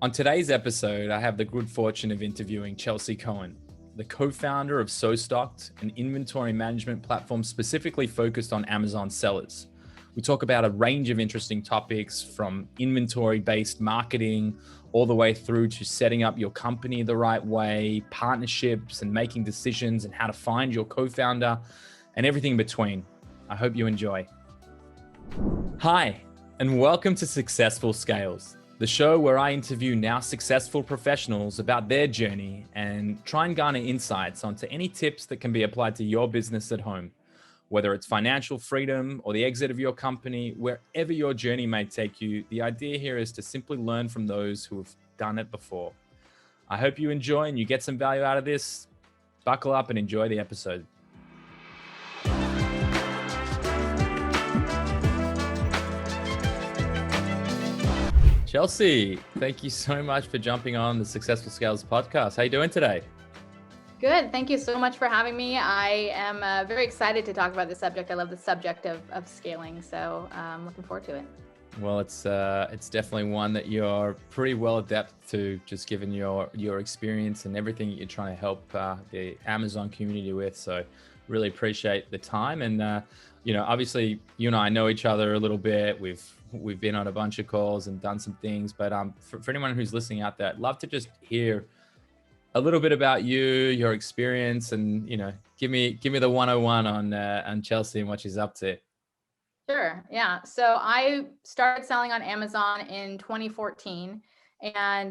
On today's episode, I have the good fortune of interviewing Chelsea Cohen, the co-founder of SoStocked, an inventory management platform specifically focused on Amazon sellers. We talk about a range of interesting topics from inventory-based marketing all the way through to setting up your company the right way, partnerships and making decisions and how to find your co-founder and everything in between. I hope you enjoy. Hi, and welcome to Successful Scales, the show where I interview now successful professionals about their journey and try and garner insights onto any tips that can be applied to your business at home. Whether it's financial freedom or the exit of your company, wherever your journey may take you, the idea here is to simply learn from those who have done it before. I hope you enjoy and you get some value out of this. Buckle up and enjoy the episode. Chelsea, thank you so much for jumping on the Successful Scales podcast. How are you doing today? Good. Thank you so much for having me. I am very excited to talk about this subject. I love the subject of scaling, so I'm looking forward to it. Well, it's definitely one that you're pretty well adept to, just given your experience and everything that you're trying to help the Amazon community with. So really appreciate the time. And, obviously you and I know each other a little bit. We've been on a bunch of calls and done some things, but for anyone who's listening out there, I'd love to just hear a little bit about you, your experience, and give me the 101 on Chelsea and what she's up to. Sure. Yeah. So I started selling on Amazon in 2014 and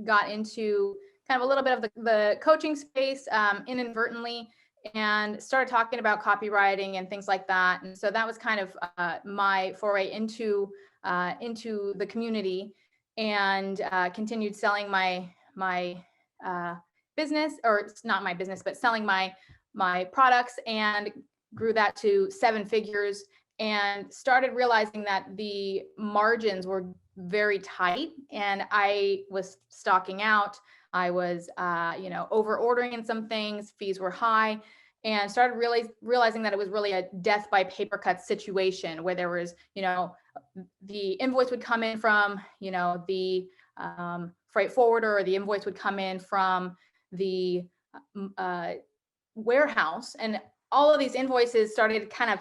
got into kind of a little bit of the coaching space inadvertently, and started talking about copywriting and things like that. And so that was kind of my foray into the community, and continued selling my business, or it's not my business, but selling my products, and grew that to 7 figures, and started realizing that the margins were very tight, and I was stocking out. I was, over ordering in some things, fees were high, and started realizing that it was really a death by paper cut situation, where there was, the invoice would come in from, the freight forwarder, or the invoice would come in from the warehouse, and all of these invoices started kind of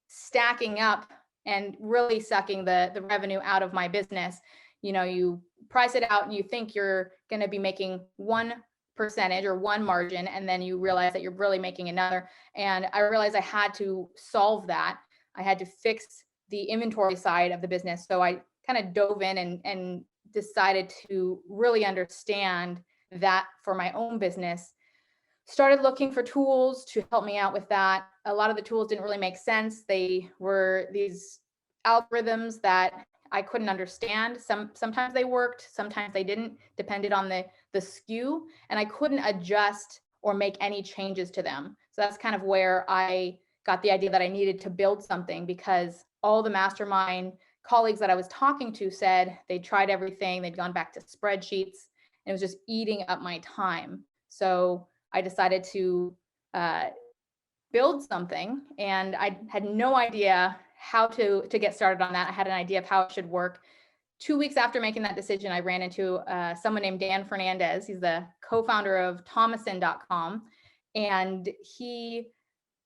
stacking up and really sucking the revenue out of my business. You price it out and you think you're going to be making 1% or one margin, and then you realize that you're really making another. And I realized I had to solve that. I had to fix the inventory side of the business. So I kind of dove in and decided to really understand that for my own business. Started looking for tools to help me out with that. A lot of the tools didn't really make sense. They were these algorithms that I couldn't understand. Sometimes they worked, sometimes they didn't, depended on the SKU, and I couldn't adjust or make any changes to them. So that's kind of where I got the idea that I needed to build something, because all the mastermind colleagues that I was talking to said they tried everything, they'd gone back to spreadsheets, and it was just eating up my time. So I decided to build something, and I had no idea how to get started on that. I had an idea of how it should work. 2 weeks after making that decision, I ran into someone named Dan Fernandez. He's the co-founder of Thomason.com, and he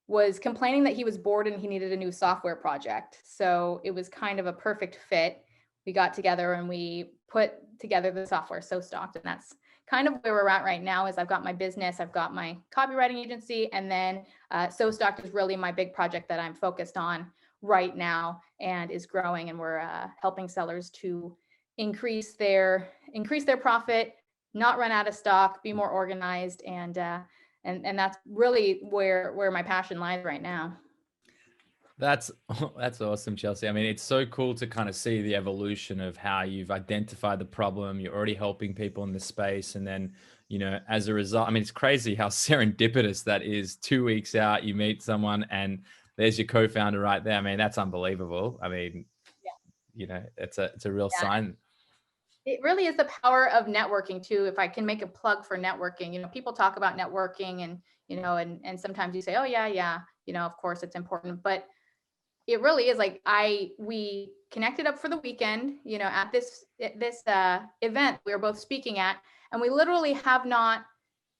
was complaining that he was bored and he needed a new software project. So it was kind of a perfect fit. We got together and we put together the software SoStocked, and that's kind of where we're at right now. Is I've got my business, I've got my copywriting agency, and then SoStocked is really my big project that I'm focused on right now and is growing. And we're helping sellers to increase their profit, not run out of stock, be more organized, and that's really where my passion lies right now. That's awesome, Chelsea. I mean, it's so cool to kind of see the evolution of how you've identified the problem. You're already helping people in this space. And then, as a result, I mean, it's crazy how serendipitous that is. 2 weeks out, you meet someone and there's your co-founder right there. I mean, that's unbelievable. I mean, it's a real sign. It really is the power of networking too. If I can make a plug for networking, people talk about networking, and, and sometimes you say, oh yeah, of course it's important. But it really is like we connected up for the weekend, at this event we were both speaking at, and we literally have not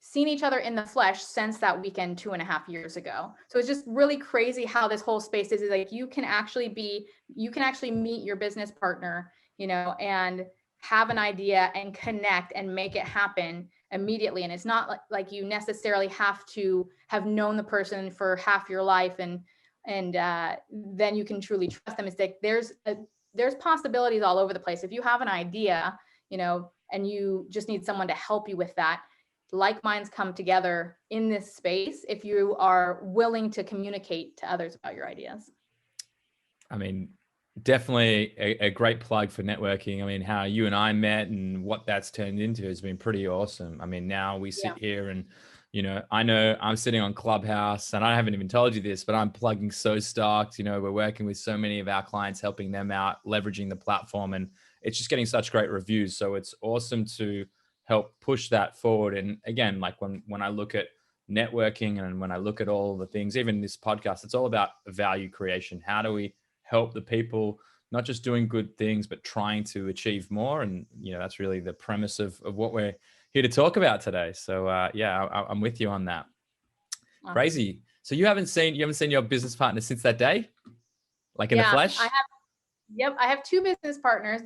seen each other in the flesh since that weekend 2.5 years ago. So it's just really crazy how this whole space is like you can actually meet your business partner, and have an idea and connect and make it happen immediately. And it's not like you necessarily have to have known the person for half your life and then you can truly trust them. It's like there's possibilities all over the place. If you have an idea, and you just need someone to help you with that, like minds come together in this space if you are willing to communicate to others about your ideas. I mean, definitely a great plug for networking. I mean, how you and I met and what that's turned into has been pretty awesome. I mean, now we sit here and, I know I'm sitting on Clubhouse and I haven't even told you this, but I'm plugging SoStocked. We're working with so many of our clients, helping them out, leveraging the platform, and it's just getting such great reviews. So it's awesome to help push that forward. And again, like when I look at networking and when I look at all the things, even this podcast, it's all about value creation. How do we help the people, not just doing good things, but trying to achieve more? And, that's really the premise of what we're here to talk about today. So I'm with you on that. Awesome. Crazy. So you haven't seen your business partner since that day? Like in the flesh? I have two business partners.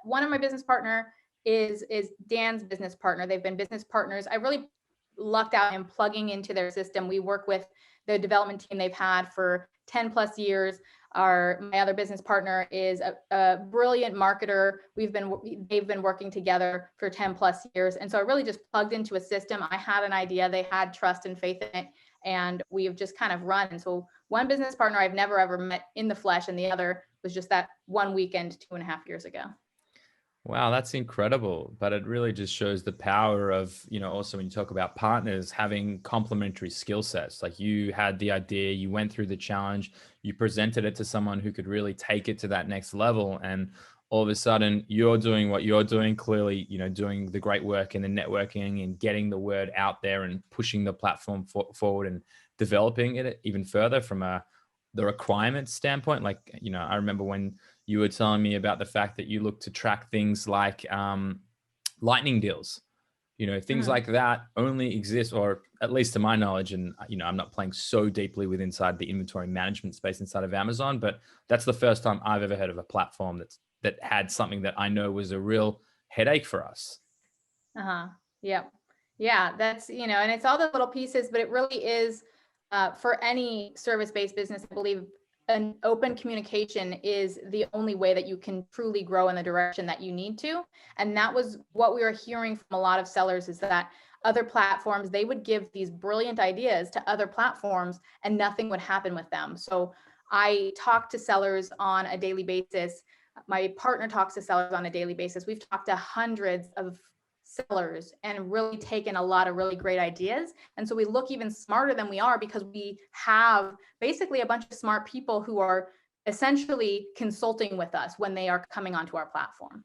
One of my business partner is Dan's business partner. They've been business partners. I really lucked out in plugging into their system. We work with the development team they've had for 10 plus years. My other business partner is a brilliant marketer. They've been working together for 10 plus years. And so I really just plugged into a system. I had an idea, they had trust and faith in it, and we've just kind of run. And so one business partner I've never ever met in the flesh, and the other was just that one weekend 2.5 years ago. Wow, that's incredible. But it really just shows the power of, also when you talk about partners, having complementary skill sets. Like you had the idea, you went through the challenge, you presented it to someone who could really take it to that next level. And all of a sudden you're doing what you're doing, clearly, doing the great work in the networking and getting the word out there and pushing the platform forward and developing it even further from the requirements standpoint. Like, I remember when you were telling me about the fact that you look to track things like lightning deals, things like that only exist, or at least to my knowledge. And, I'm not playing so deeply with inside the inventory management space inside of Amazon, but that's the first time I've ever heard of a platform that had something that I know was a real headache for us. Yeah. Yeah. That's, and it's all the little pieces, but it really is for any service-based business, I believe an open communication is the only way that you can truly grow in the direction that you need to. And that was what we were hearing from a lot of sellers, is that other platforms, they would give these brilliant ideas to other platforms and nothing would happen with them. So I talk to sellers on a daily basis. My partner talks to sellers on a daily basis. We've talked to hundreds of sellers and really taken a lot of really great ideas. And so we look even smarter than we are because we have basically a bunch of smart people who are essentially consulting with us when they are coming onto our platform.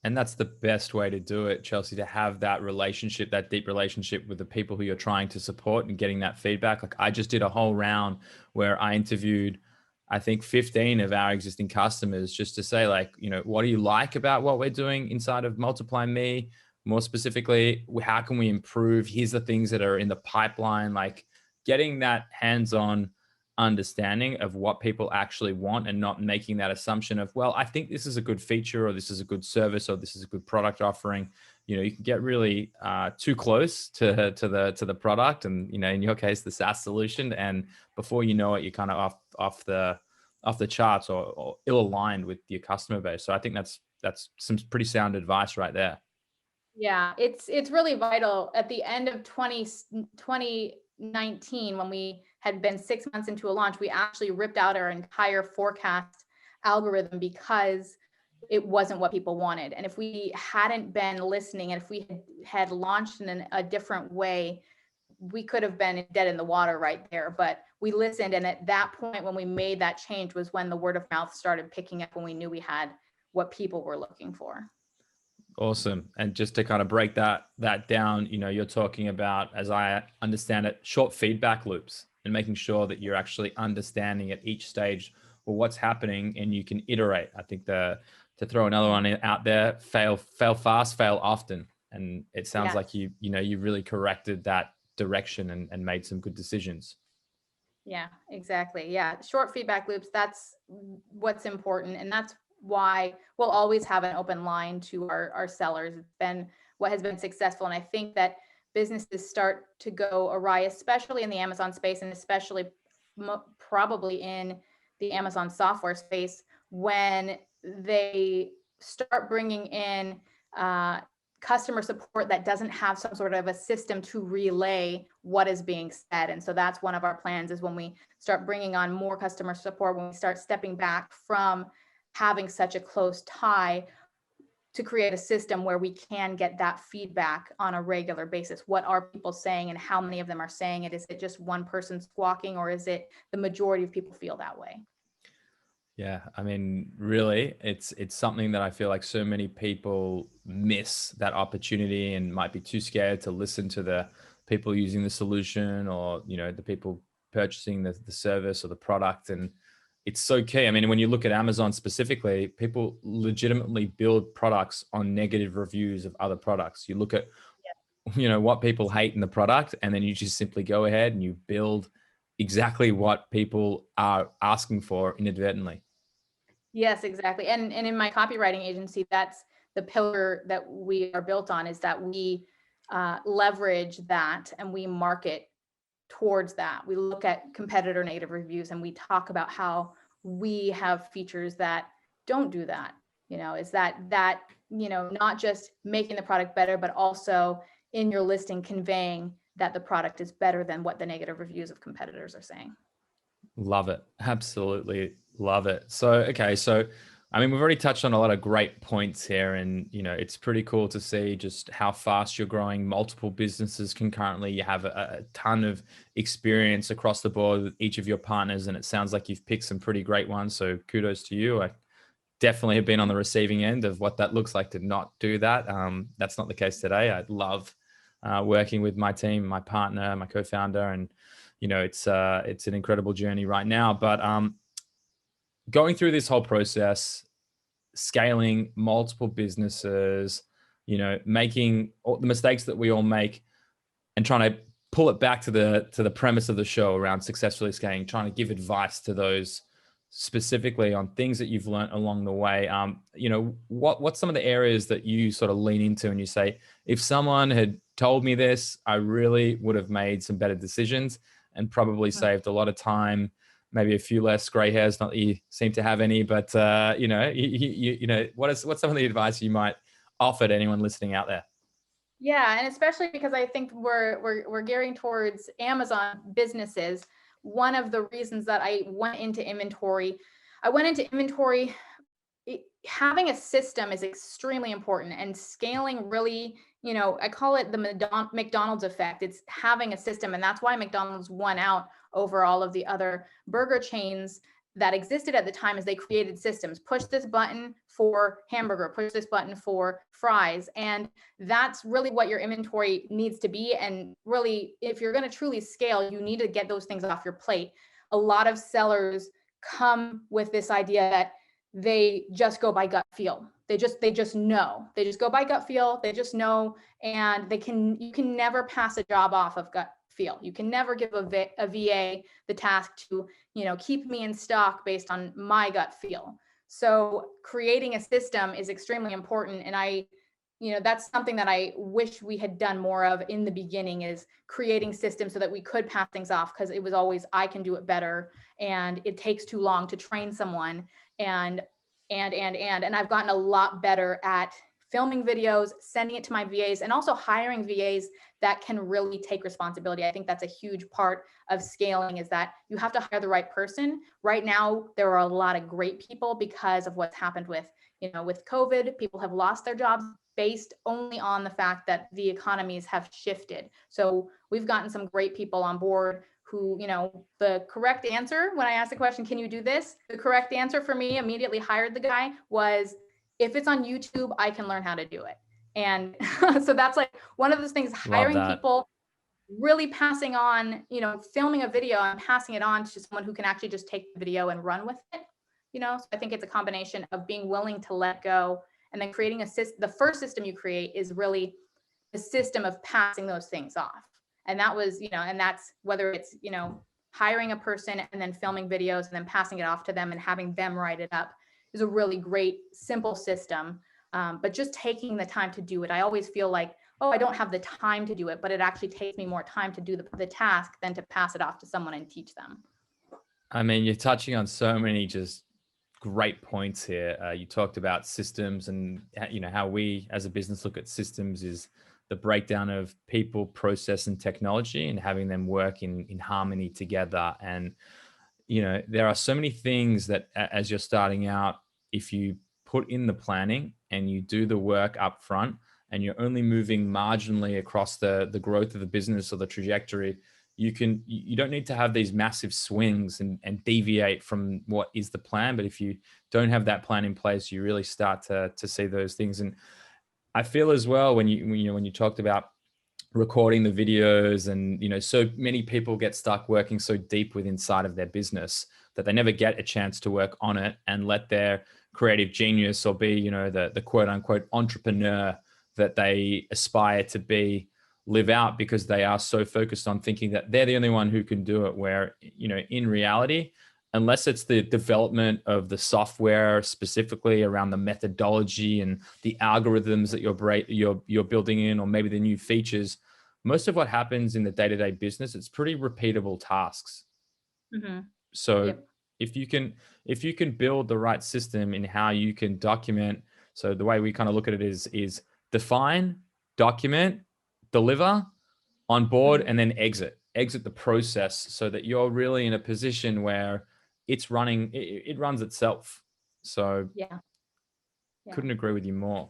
And that's the best way to do it, Chelsea, to have that relationship, that deep relationship with the people who you're trying to support and getting that feedback. Like I just did a whole round where I interviewed, I think 15 of our existing customers just to say like, what do you like about what we're doing inside of Multiply Me? More specifically, how can we improve? Here's the things that are in the pipeline, like getting that hands-on understanding of what people actually want and not making that assumption of, well, I think this is a good feature or this is a good service or this is a good product offering. You can get really too close to the product and, in your case, the SaaS solution. And before you know it, you're kind of off the charts or ill-aligned with your customer base. So I think that's some pretty sound advice right there. Yeah, it's really vital. At the end of 2019, when we had been 6 months into a launch, we actually ripped out our entire forecast algorithm because it wasn't what people wanted. And if we hadn't been listening, and if we had launched in a different way, we could have been dead in the water right there. But we listened. And at that point, when we made that change was when the word of mouth started picking up, when we knew we had what people were looking for. Awesome. And just to kind of break that down, you're talking about, as I understand it, short feedback loops. and making sure that you're actually understanding at each stage, well, what's happening, and you can iterate. I think to throw another one out there, fail fast, fail often. And it sounds like Yes. you really corrected that direction and made some good decisions. Yeah, exactly. Yeah. Short feedback loops, that's what's important. And that's why we'll always have an open line to our sellers. It's been what has been successful. And I think that businesses start to go awry, especially in the Amazon space, and especially probably in the Amazon software space, when they start bringing in customer support that doesn't have some sort of a system to relay what is being said. And so that's one of our plans, is when we start bringing on more customer support, when we start stepping back from having such a close tie, to create a system where we can get that feedback on a regular basis. What are people saying, and how many of them are saying it? Is it just one person squawking, or is it the majority of people feel that way? Yeah, I mean, really, it's something that I feel like so many people miss that opportunity and might be too scared to listen to the people using the solution, or the people purchasing the service or the product. And it's so key. I mean, when you look at Amazon specifically, people legitimately build products on negative reviews of other products. You look at what people hate in the product, and then you just simply go ahead and you build exactly what people are asking for inadvertently. Yes, exactly. And in my copywriting agency, that's the pillar that we are built on, is that we leverage that and we market towards that. We look at competitor negative reviews and we talk about how we have features that don't do that. Is that not just making the product better, but also in your listing conveying that the product is better than what the negative reviews of competitors are saying. Love it. Absolutely love it. So, okay. So, I mean, we've already touched on a lot of great points here, and, it's pretty cool to see just how fast you're growing multiple businesses concurrently. You have a ton of experience across the board with each of your partners, and it sounds like you've picked some pretty great ones. So kudos to you. I definitely have been on the receiving end of what that looks like to not do that. That's not the case today. I love working with my team, my partner, my co-founder, and it's an incredible journey right now. But going through this whole process, scaling multiple businesses, making all the mistakes that we all make, and trying to pull it back to the premise of the show around successfully scaling, trying to give advice to those specifically on things that you've learned along the way. What's some of the areas that you sort of lean into and you say, if someone had told me this, I really would have made some better decisions and probably saved a lot of time, maybe a few less gray hairs, not that you seem to have any, but what's some of the advice you might offer to anyone listening out there? Yeah, and especially because I think we're gearing towards Amazon businesses. One of the reasons that I went into inventory, having a system is extremely important, and scaling really, I call it the McDonald's effect. It's having a system, and that's why McDonald's won out over all of the other burger chains that existed at the time, as they created systems. Push this button for hamburger, push this button for fries. And that's really what your inventory needs to be. And really, if you're going to truly scale, you need to get those things off your plate. A lot of sellers come with this idea that they just go by gut feel. They just know. They just go by gut feel. They just know. And you can never pass a job off of gut feel. You can never give a VA the task to, keep me in stock based on my gut feel. So creating a system is extremely important. And that's something that I wish we had done more of in the beginning, is creating systems so that we could pass things off, because it was always, I can do it better, and it takes too long to train someone. And I've gotten a lot better at filming videos, sending it to my VAs, and also hiring VAs that can really take responsibility. I think that's a huge part of scaling, is that you have to hire the right person. Right now, there are a lot of great people because of what's happened with COVID. People have lost their jobs based only on the fact that the economies have shifted. So we've gotten some great people on board who, the correct answer when I asked the question, can you do this? The correct answer for me, immediately hired the guy, was, if it's on YouTube, I can learn how to do it. And so that's like one of those things, Love hiring that. people. really passing on, filming a video and passing it on to someone who can actually just take the video and run with it. So I think it's a combination of being willing to let go, and then creating the first system you create is really the system of passing those things off. And that was, and that's whether it's, hiring a person and then filming videos and then passing it off to them and having them write it up is a really great, simple system. But just taking the time to do it. I always feel like, oh, I don't have the time to do it, but it actually takes me more time to do the task than to pass it off to someone and teach them. I mean, you're touching on so many just great points here. You talked about systems, and how we as a business look at systems is the breakdown of people, process, and technology, and having them work in harmony together. And there are so many things that as you're starting out, if you put in the planning and you do the work up front, and you're only moving marginally across the growth of the business or the trajectory, you don't need to have these massive swings and deviate from what is the plan. But if you don't have that plan in place, you really start to see those things. And I feel as well when you talked about recording the videos, and so many people get stuck working so deep within inside of their business that they never get a chance to work on it and let their creative genius, or be the quote unquote entrepreneur that they aspire to be, live out, because they are so focused on thinking that they're the only one who can do it, where in reality, unless it's the development of the software specifically around the methodology and the algorithms that you're building in, or maybe the new features, most of what happens in the day-to-day business, it's pretty repeatable tasks. Mm-hmm. So Yep. if you can build the right system in how you can document, so the way we kind of look at it is define, document, deliver, onboard, and then exit the process, so that you're really in a position where it's running, it runs itself. So Yeah. couldn't agree with you more.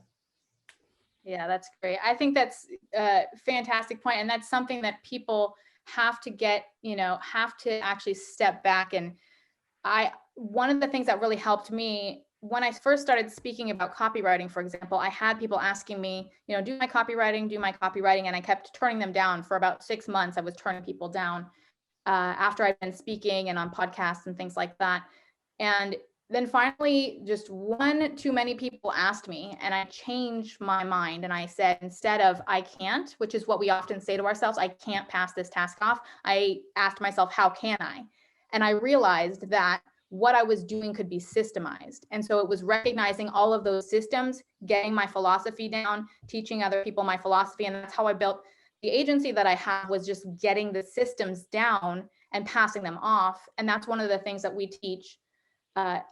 Yeah, that's great. I think that's a fantastic point. And that's something that people have to get, have to actually step back. And one of the things that really helped me when I first started speaking about copywriting, for example, I had people asking me, do my copywriting. And I kept turning them down for about 6 months. I was turning people down after I'd been speaking and on podcasts and things like that. And then finally, just one too many people asked me, and I changed my mind. And I said, instead of I can't, which is what we often say to ourselves, I can't pass this task off, I asked myself, how can I? And I realized that what I was doing could be systemized. And so it was recognizing all of those systems, getting my philosophy down, teaching other people my philosophy. And that's how I built the agency that I have, was just getting the systems down and passing them off. And that's one of the things that we teach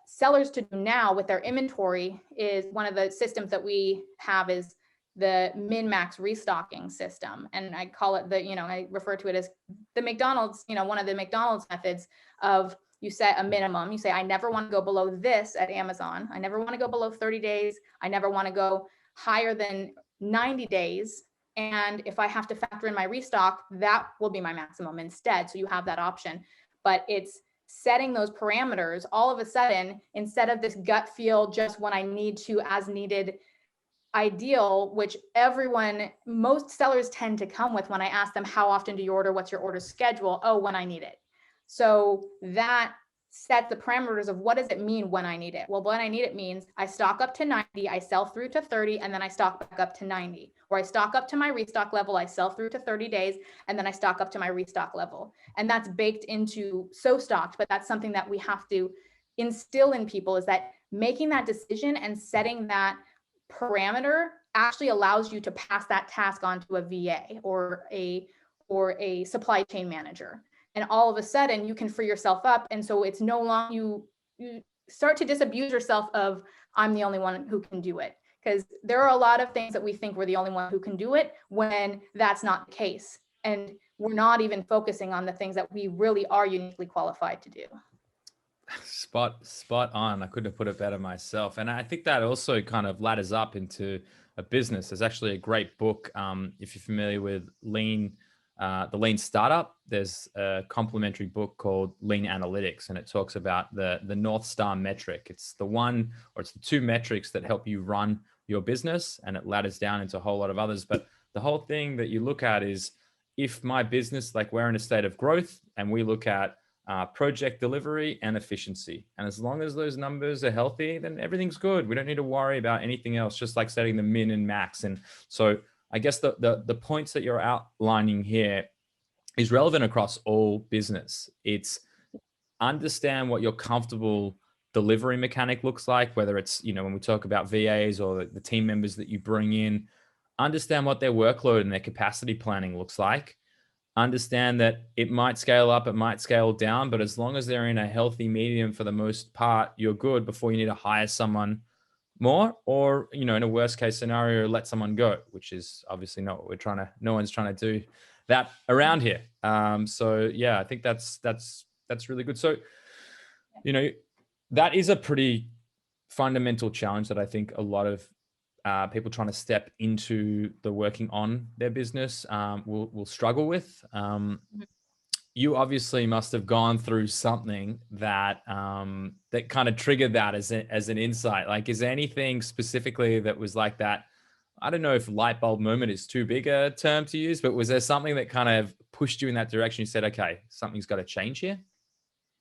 sellers to do now with their inventory. Is one of the systems that we have is the min-max restocking system. And I call it I refer to it as the McDonald's, one of the McDonald's methods of, you set a minimum. You say, I never want to go below this at Amazon. I never want to go below 30 days. I never want to go higher than 90 days. And if I have to factor in my restock, that will be my maximum instead. So you have that option. But it's setting those parameters all of a sudden, instead of this gut feel, just when I need to, as needed ideal, which most sellers tend to come with when I ask them, how often do you order? What's your order schedule? Oh, when I need it. So that sets the parameters of what does it mean when I need it? Well, when I need it means I stock up to 90, I sell through to 30, and then I stock back up to 90. Or I stock up to my restock level, I sell through to 30 days, and then I stock up to my restock level. And that's baked into SoStocked, but that's something that we have to instill in people, is that making that decision and setting that parameter actually allows you to pass that task on to a VA or a supply chain manager. And all of a sudden you can free yourself up. And so it's no longer, you start to disabuse yourself of, I'm the only one who can do it. Because there are a lot of things that we think we're the only one who can do it, when that's not the case. And we're not even focusing on the things that we really are uniquely qualified to do. Spot on. I couldn't have put it better myself. And I think that also kind of ladders up into a business. There's actually a great book. If you're familiar with the Lean Startup, there's a complimentary book called Lean Analytics, and it talks about the North Star metric. It's the two metrics that help you run your business, and it ladders down into a whole lot of others. But the whole thing that you look at is if my business, like we're in a state of growth and we look at project delivery and efficiency. And as long as those numbers are healthy, then everything's good. We don't need to worry about anything else, just like setting the min and max. And so I guess the points that you're outlining here is relevant across all business. It's understand what your comfortable delivery mechanic looks like, whether it's, when we talk about VAs or the team members that you bring in, understand what their workload and their capacity planning looks like. Understand that it might scale up, it might scale down, but as long as they're in a healthy medium for the most part, you're good before you need to hire someone more, or, in a worst case scenario, let someone go, which is obviously not what no one's trying to do that around here. So yeah, I think that's really good. So, that is a pretty fundamental challenge that I think a lot of people trying to step into the working on their business will struggle with. You obviously must have gone through something that that kind of triggered that as an insight. Like, is there anything specifically that was like that? I don't know if light bulb moment is too big a term to use, but was there something that kind of pushed you in that direction? You said, okay, something's got to change here.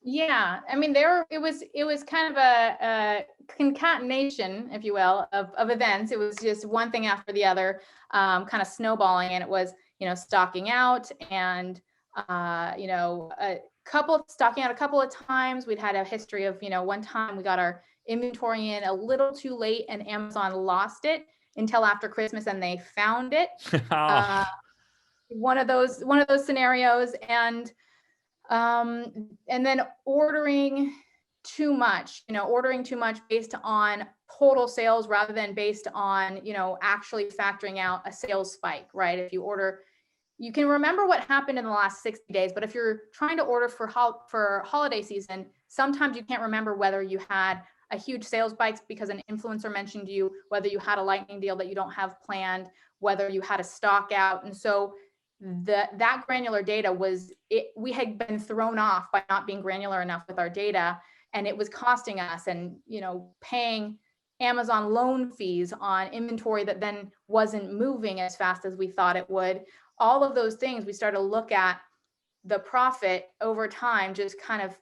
Yeah, I mean, it was kind of a concatenation, if you will, of events. It was just one thing after the other, kind of snowballing, and it was, stocking out, and stocking out a couple of times. We'd had a history of, one time we got our inventory in a little too late, and Amazon lost it until after Christmas, and they found it. One of those scenarios, and then ordering too much based on total sales rather than based on, actually factoring out a sales spike, right? If you order, you can remember what happened in the last 60 days, but if you're trying to order for holiday season, sometimes you can't remember whether you had a huge sales spike because an influencer mentioned you, whether you had a lightning deal that you don't have planned, whether you had a stock out. And so that granular data we had been thrown off by not being granular enough with our data, and it was costing us, and paying Amazon loan fees on inventory that then wasn't moving as fast as we thought it would. All of those things, we started to look at the profit over time just kind of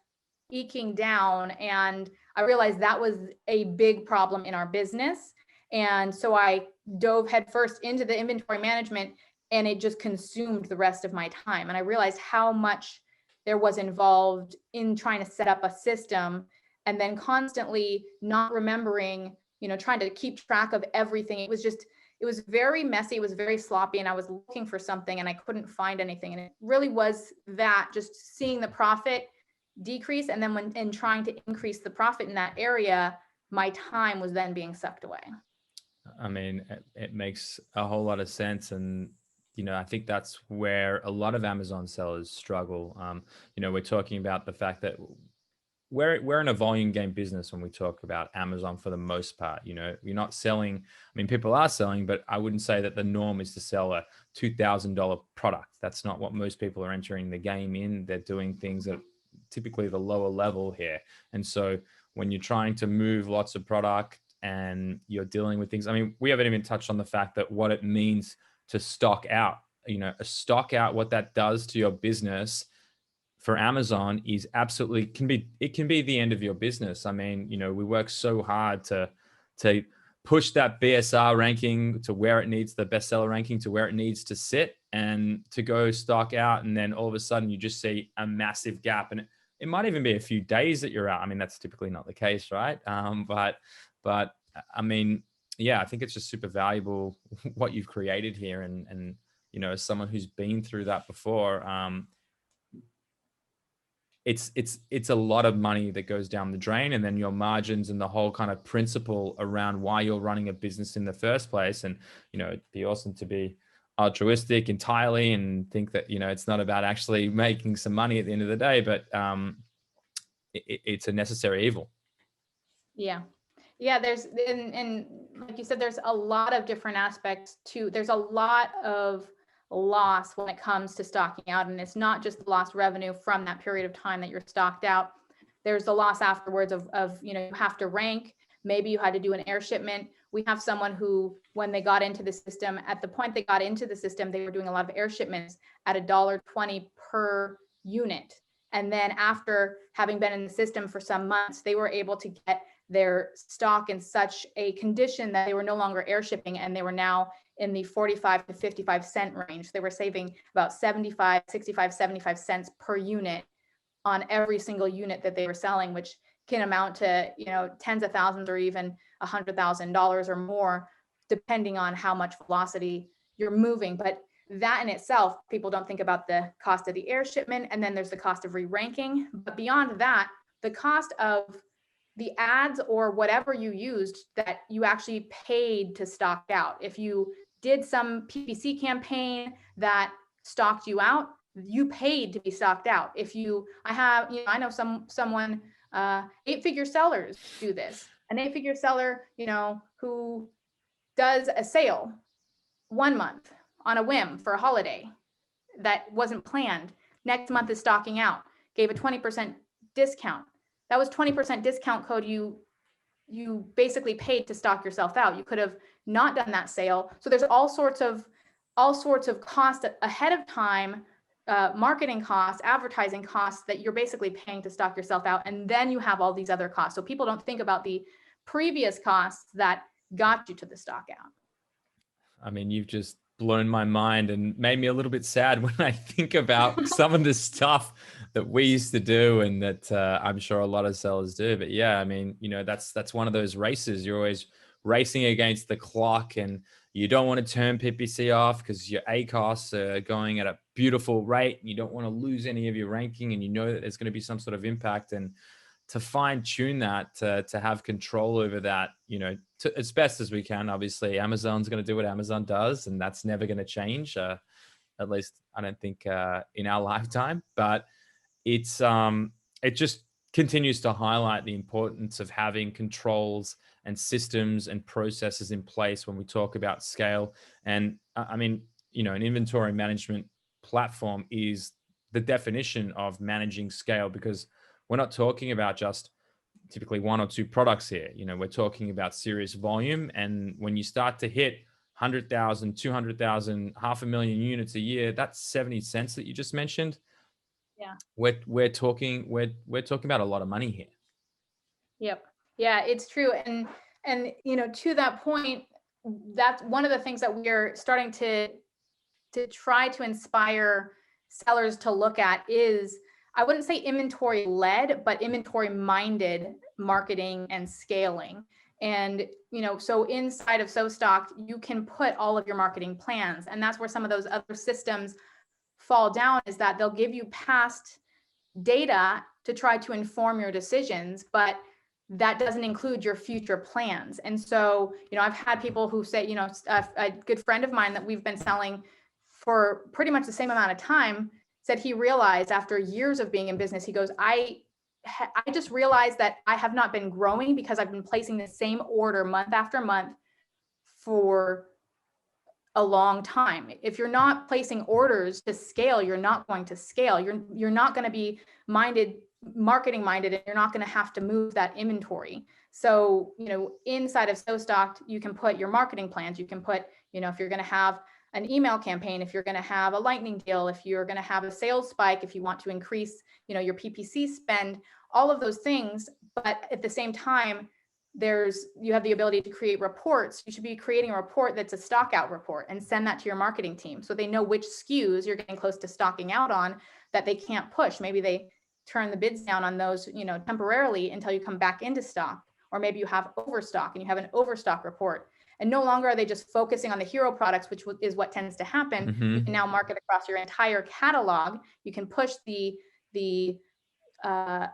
eking down, and I realized that was a big problem in our business. And so I dove headfirst into the inventory management, and it just consumed the rest of my time. And I realized how much there was involved in trying to set up a system, and then constantly not remembering, trying to keep track of everything. It was very messy. It was very sloppy. And I was looking for something and I couldn't find anything. And it really was that, just seeing the profit decrease. And then in trying to increase the profit in that area, my time was then being sucked away. I mean, it makes a whole lot of sense. And I think that's where a lot of Amazon sellers struggle. We're talking about the fact that we're in a volume game business when we talk about Amazon for the most part. You're not selling. I mean, people are selling, but I wouldn't say that the norm is to sell a $2,000 product. That's not what most people are entering the game in. They're doing things at typically the lower level here. And so when you're trying to move lots of product and you're dealing with things, I mean, we haven't even touched on the fact that what it means to stock out, a stock out, what that does to your business for Amazon is absolutely can be the end of your business. I mean, we work so hard to push that BSR ranking to where it needs, the bestseller ranking to where it needs to sit, and to go stock out. And then all of a sudden you just see a massive gap, and it might even be a few days that you're out. I mean, that's typically not the case, right? But I mean, yeah, I think it's just super valuable what you've created here. And as someone who's been through that before, it's a lot of money that goes down the drain, and then your margins and the whole kind of principle around why you're running a business in the first place. And, it'd be awesome to be altruistic entirely and think that, it's not about actually making some money at the end of the day, but it's a necessary evil. Yeah. Yeah, there's, and like you said, there's a lot of different aspects too. There's a lot of loss when it comes to stocking out, and it's not just the lost revenue from that period of time that you're stocked out. There's the loss afterwards of you have to rank. Maybe you had to do an air shipment. We have someone who, when they got into the system, at the point they got into the system, they were doing a lot of air shipments at $1.20 per unit. And then after having been in the system for some months, they were able to get their stock in such a condition that they were no longer air shipping, and they were now in the 45 to 55 cent range. They were saving about 75, 65, 75 cents per unit on every single unit that they were selling, which can amount to, tens of thousands or even $100,000 or more, depending on how much velocity you're moving. But that in itself, people don't think about the cost of the air shipment, and then there's the cost of re-ranking. But beyond that, the cost of the ads or whatever you used that you actually paid to stock out. If you did some PPC campaign that stocked you out, you paid to be stocked out. I know someone, 8-figure sellers do this. An 8-figure seller, who does a sale 1 month on a whim for a holiday that wasn't planned. Next month is stocking out, gave a 20% discount. That was 20% discount code you basically paid to stock yourself out. You could have not done that sale. So there's all sorts of costs ahead of time, marketing costs, advertising costs that you're basically paying to stock yourself out. And then you have all these other costs. So people don't think about the previous costs that got you to the stock out. I mean, you've just blown my mind and made me a little bit sad when I think about some of the stuff that we used to do and that I'm sure a lot of sellers do. But yeah, I mean, that's one of those races. You're always racing against the clock, and you don't want to turn PPC off because your ACOS are going at a beautiful rate. You don't want to lose any of your ranking, and you know that there's going to be some sort of impact. And to fine tune that, to have control over that, as best as we can. Obviously, Amazon's going to do what Amazon does, and that's never going to change. At least I don't think in our lifetime. But it just continues to highlight the importance of having controls and systems and processes in place when we talk about scale. And I mean, an inventory management platform is the definition of managing scale, because we're not talking about just typically 1 or 2 products here. We're talking about serious volume. And when you start to hit 100,000, 200,000, 500,000 units a year, that's 70 cents that you just mentioned. Yeah. We're talking about a lot of money here. Yep. Yeah, it's true. And to that point, that's one of the things that we're starting to try to inspire sellers to look at is, I wouldn't say inventory led, but inventory minded marketing and scaling. And, so inside of SoStocked, you can put all of your marketing plans. And that's where some of those other systems fall down, is that they'll give you past data to try to inform your decisions, but that doesn't include your future plans. And so, I've had people who say, a good friend of mine that we've been selling for pretty much the same amount of time said he realized after years of being in business, he goes, I just realized that I have not been growing because I've been placing the same order month after month for a long time. If you're not placing orders to scale, you're not going to scale. You're not going to be marketing minded, and you're not going to have to move that inventory. So, inside of SoStocked, you can put your marketing plans. You can put, if you're going to have an email campaign, if you're going to have a lightning deal, if you're going to have a sales spike, if you want to increase, your PPC spend, all of those things. But at the same time, you have the ability to create reports. You should be creating a report that's a stock out report and send that to your marketing team, so they know which SKUs you're getting close to stocking out on that they can't push. Maybe they turn the bids down on those, temporarily until you come back into stock, or maybe you have overstock and you have an overstock report. And no longer are they just focusing on the hero products, which is what tends to happen. Mm-hmm. You can now market across your entire catalog. You can push the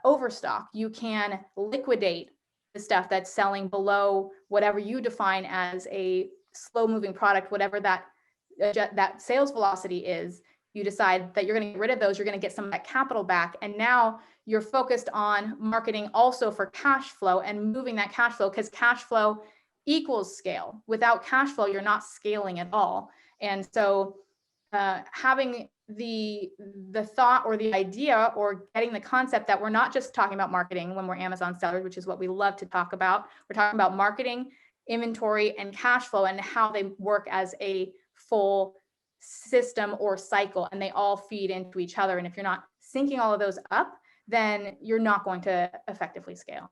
overstock. You can liquidate the stuff that's selling below whatever you define as a slow moving product, whatever that sales velocity is. You decide that you're going to get rid of those. You're going to get some of that capital back. And now you're focused on marketing also for cash flow and moving that cash flow, because cash flow equals scale. Without cash flow, you're not scaling at all. And so having the thought or the idea or getting the concept that we're not just talking about marketing when we're Amazon sellers, which is what we love to talk about. We're talking about marketing inventory and cash flow and how they work as a full system or cycle, and they all feed into each other. And if you're not syncing all of those up, then you're not going to effectively scale.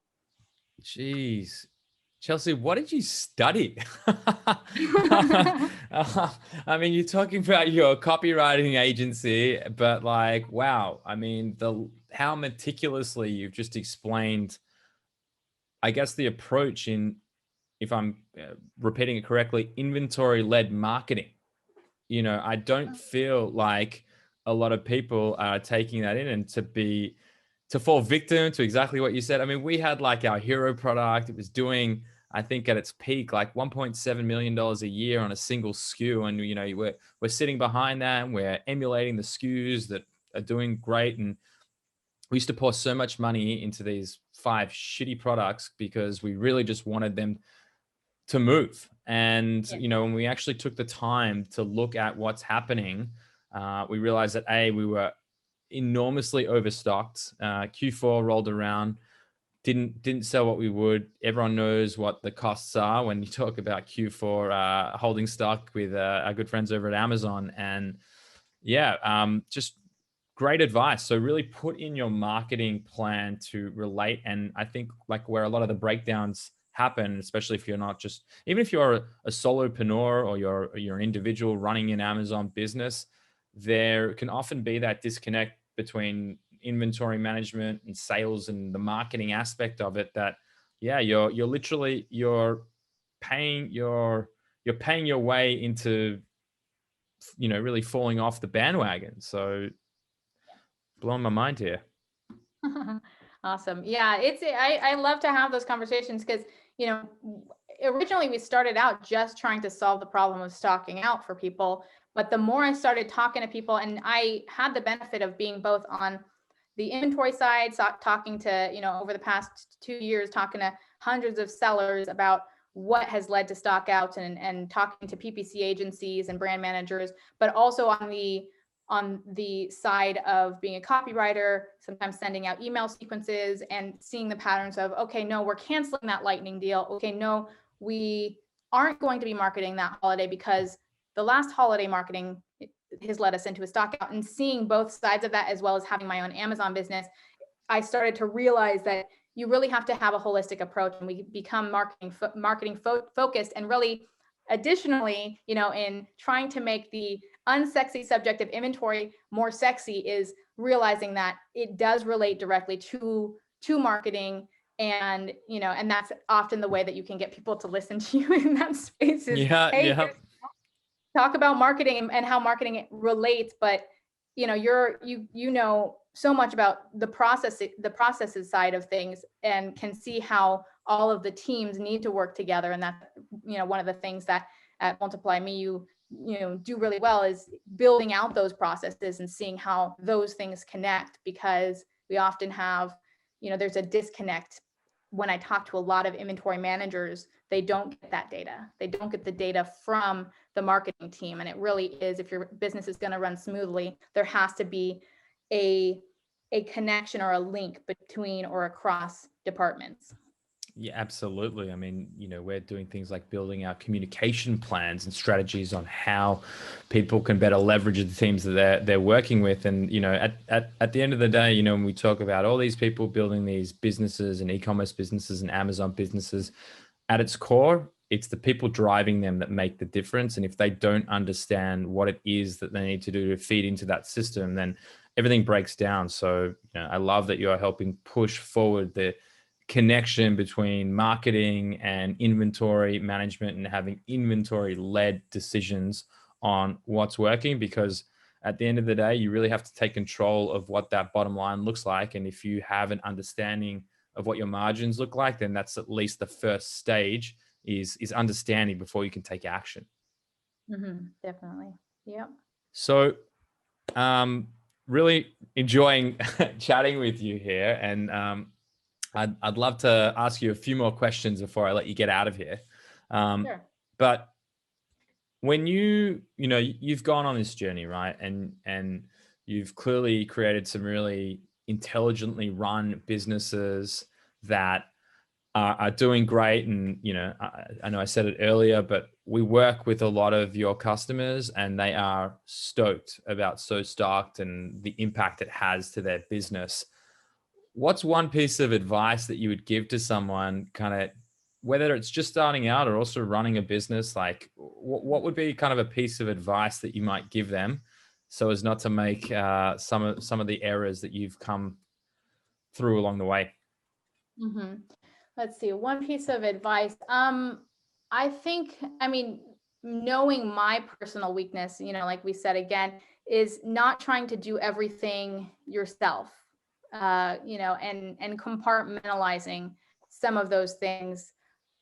Jeez. Chelsea, what did you study? I mean, you're talking about your copywriting agency, but like, wow. I mean, how meticulously you've just explained, I guess, the approach in, if I'm repeating it correctly, inventory-led marketing. I don't feel like a lot of people are taking that in, and to fall victim to exactly what you said. I mean, we had like our hero product. It was doing, I think at its peak, like $1.7 million a year on a single SKU. And, we're sitting behind that and we're emulating the SKUs that are doing great. And we used to pour so much money into these 5 shitty products because we really just wanted them to move. And, when we actually took the time to look at what's happening, we realized that we were enormously overstocked. Q4 rolled around, didn't sell what we would. Everyone knows what the costs are when you talk about Q4 holding stock with our good friends over at Amazon. And just great advice. So really put in your marketing plan to relate. And I think like where a lot of the breakdowns happen, especially if you're not just, even if you're a solopreneur or you're an individual running an Amazon business, there can often be that disconnect between inventory management and sales and the marketing aspect of it, that you're paying your way into really falling off the bandwagon. So blowing my mind here. Awesome. Yeah, I love to have those conversations because, originally we started out just trying to solve the problem of stocking out for people. But the more I started talking to people, and I had the benefit of being both on the inventory side, talking to, over the past 2 years, talking to hundreds of sellers about what has led to stock outs, and talking to PPC agencies and brand managers, but also on the side of being a copywriter, sometimes sending out email sequences and seeing the patterns of, okay, no, we're canceling that lightning deal. Okay, no, we aren't going to be marketing that holiday because the last holiday marketing has led us into a stock out. And seeing both sides of that, as well as having my own Amazon business, I started to realize that you really have to have a holistic approach, and we become marketing focused. And really, additionally, in trying to make the unsexy subject of inventory more sexy, is realizing that it does relate directly to marketing. And, and that's often the way that you can get people to listen to you in that space is, hey, talk about marketing and how marketing relates, but you know so much about the processes side of things, and can see how all of the teams need to work together. And that's one of the things that at Multiply Me you do really well, is building out those processes and seeing how those things connect, because we often have there's a disconnect. When I talk to a lot of inventory managers, they don't get that data. They don't get the data from the marketing team. And it really is, if your business is going to run smoothly, there has to be a connection or a link between or across departments. Yeah, absolutely. I mean, we're doing things like building our communication plans and strategies on how people can better leverage the teams that they're working with. And, at the end of the day, when we talk about all these people building these businesses and e-commerce businesses and Amazon businesses, at its core, it's the people driving them that make the difference. And if they don't understand what it is that they need to do to feed into that system, then everything breaks down. So I love that you are helping push forward the connection between marketing and inventory management, and having inventory-led decisions on what's working, because at the end of the day, you really have to take control of what that bottom line looks like. And if you have an understanding of what your margins look like, then that's at least the first stage, is understanding before you can take action. Mm-hmm, definitely. Yep. So really enjoying chatting with you here. And I'd love to ask you a few more questions before I let you get out of here. Sure. But when you've gone on this journey, right? And you've clearly created some really intelligently run businesses that are doing great. And, I know I said it earlier, but we work with a lot of your customers and they are stoked about SoStocked and the impact it has to their business. What's one piece of advice that you would give to someone, kind of, whether it's just starting out or also running a business? Like, what would be kind of a piece of advice that you might give them so as not to make some of the errors that you've come through along the way? Mm-hmm. Let's see, one piece of advice. I think, I mean, knowing my personal weakness, like we said again, is not trying to do everything yourself, and compartmentalizing some of those things.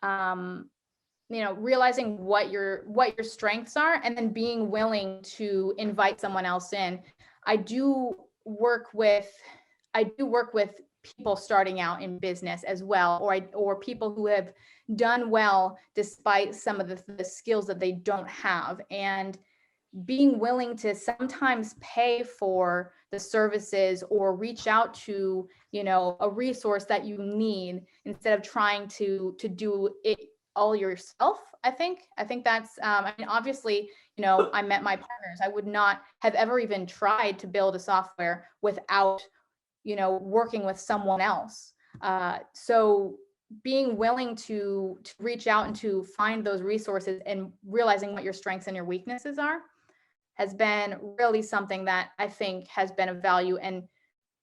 Um, realizing what your strengths are, and then being willing to invite someone else in. I do work with people starting out in business as well, or people who have done well despite some of the skills that they don't have, and being willing to sometimes pay for the services or reach out to a resource that you need, instead of trying to do it all yourself. I think that's I mean, obviously, I met my partners. I would not have ever even tried to build a software without working with someone else. So being willing to reach out and to find those resources, and realizing what your strengths and your weaknesses are, has been really something that I think has been of value. And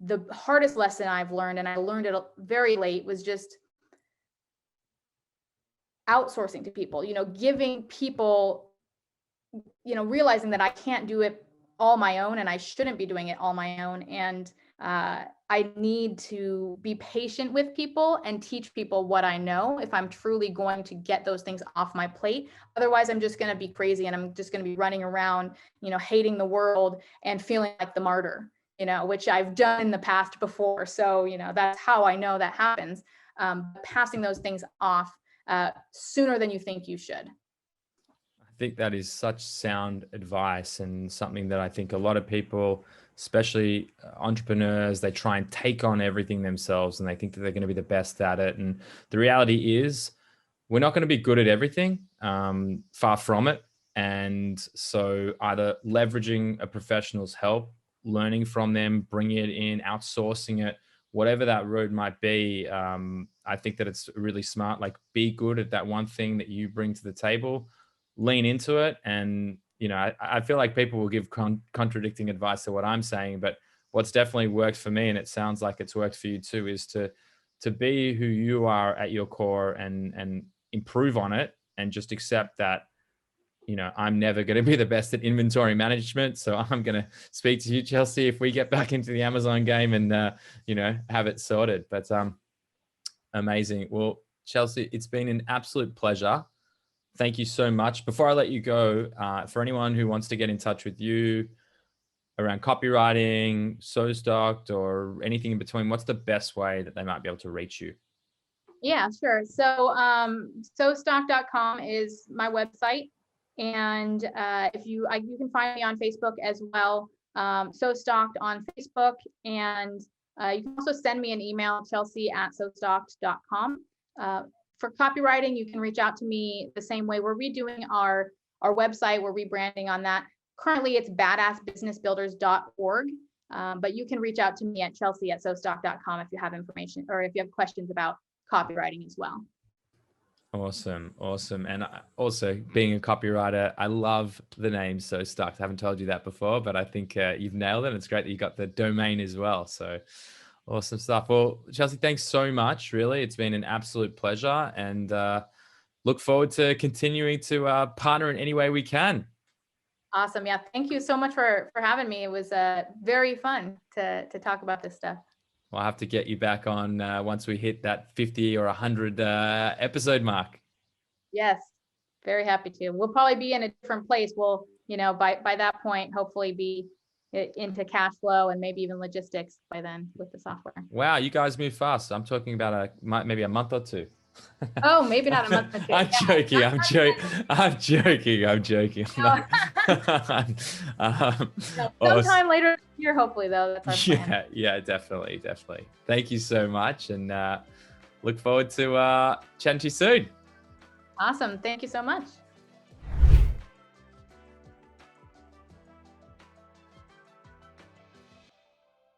the hardest lesson I've learned, and I learned it very late, was just outsourcing to people, giving people, realizing that I can't do it all my own, and I shouldn't be doing it all my own. And I need to be patient with people and teach people what I know, if I'm truly going to get those things off my plate. Otherwise, I'm just going to be crazy, and I'm just going to be running around, hating the world and feeling like the martyr, which I've done in the past before. So, that's how I know that happens. Passing those things off sooner than you think you should. I think that is such sound advice, and something that I think a lot of people, especially entrepreneurs, they try and take on everything themselves, and they think that they're going to be the best at it. And the reality is, we're not going to be good at everything, far from it. And so either leveraging a professional's help, learning from them, bringing it in, outsourcing it, whatever that road might be. I think that it's really smart. Like, be good at that one thing that you bring to the table, lean into it. And, I feel like people will give contradicting advice to what I'm saying, but what's definitely worked for me, and it sounds like it's worked for you too, is to be who you are at your core, and improve on it, and just accept that, I'm never going to be the best at inventory management. So I'm going to speak to you, Chelsea, if we get back into the Amazon game and, have it sorted. But amazing. Well, Chelsea, it's been an absolute pleasure. Thank you so much. Before I let you go, for anyone who wants to get in touch with you around copywriting, SoStocked, or anything in between, what's the best way that they might be able to reach you? Yeah, sure. So SoStocked.com is my website. And you can find me on Facebook as well, SoStocked on Facebook. And you can also send me an email, chelsea@sostocked.com. For copywriting, you can reach out to me the same way. We're redoing our website. We're rebranding on that. Currently, it's badassbusinessbuilders.org. But you can reach out to me at chelsea@sostocked.com if you have information, or if you have questions about copywriting as well. Awesome. And also, being a copywriter, I love the name SoStocked. I haven't told you that before, but I think you've nailed it. It's great that you got the domain as well. So awesome stuff. Well, Chelsea, thanks so much. Really, it's been an absolute pleasure, and look forward to continuing to partner in any way we can. Awesome. Yeah. Thank you so much for having me. It was very fun to talk about this stuff. I'll have to get you back on once we hit that 50 or 100 episode mark. Yes, very happy to. We'll probably be in a different place. We'll, by that point, hopefully be into cash flow and maybe even logistics by then with the software. Wow, you guys move fast. I'm talking about maybe a month or two. Oh, maybe not a month or two. I'm joking. I'm joking. Sometime later this year, hopefully, though. That's our plan. Yeah, definitely. Thank you so much, and look forward to chatting to you soon. Awesome. Thank you so much.